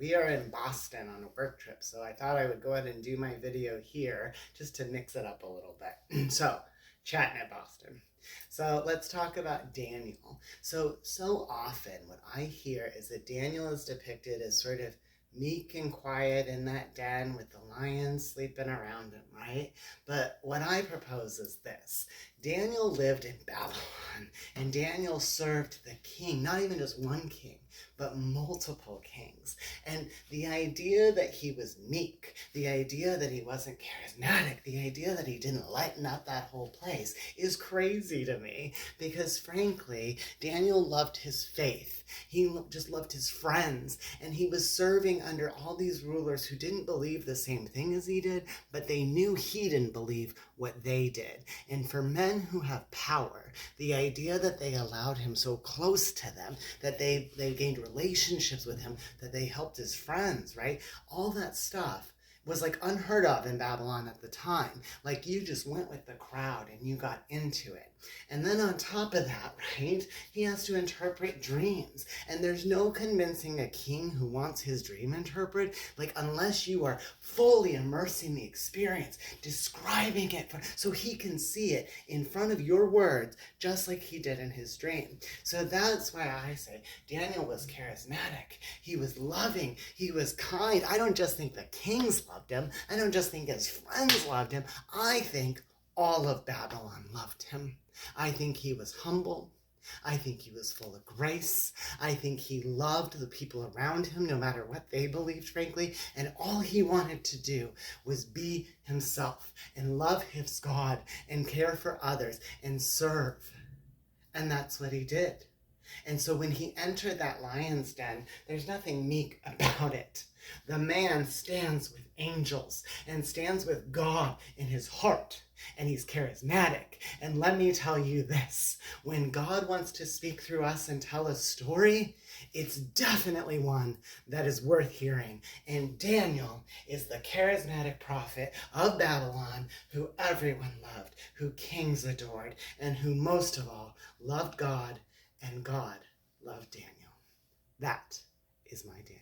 We are in Boston on a work trip, so I thought I would go ahead and do my video here just to mix it up a little bit. So, chatting at Boston. So let's talk about Daniel. So often what I hear is that Daniel is depicted as sort of meek and quiet in that den with the lions sleeping around him, right? But what I propose is this. Daniel lived in Babylon, and Daniel served the king, not even just one king, but multiple kings. And the idea that he was meek, the idea that he wasn't charismatic, the idea that he didn't lighten up that whole place is crazy to me, because frankly, Daniel loved his faith. He just loved his friends, and he was serving under all these rulers who didn't believe the same thing as he did, but they knew he didn't believe what they did. And for men who have power, the idea that they allowed him so close to them, that they gained relationships with him, that they helped his friends, right? All that stuff was like unheard of in Babylon at the time. Like you just went with the crowd and you got into it. And then on top of that, right, he has to interpret dreams. And there's no convincing a king who wants his dream interpreted, like unless you are fully immersing the experience, describing it so he can see it in front of your words, just like he did in his dream. So that's why I say Daniel was charismatic. He was loving. He was kind. I don't just think the kings loved him. I don't just think his friends loved him. I think all of Babylon loved him. I think he was humble. I think he was full of grace. I think he loved the people around him, no matter what they believed, frankly. And all he wanted to do was be himself and love his God and care for others and serve. And that's what he did. And so when he entered that lion's den, there's nothing meek about it. The man stands with angels and stands with God in his heart, and he's charismatic. And let me tell you this, when God wants to speak through us and tell a story, it's definitely one that is worth hearing. And Daniel is the charismatic prophet of Babylon who everyone loved, who kings adored, and who most of all loved God, and God loved Daniel. That is my Daniel.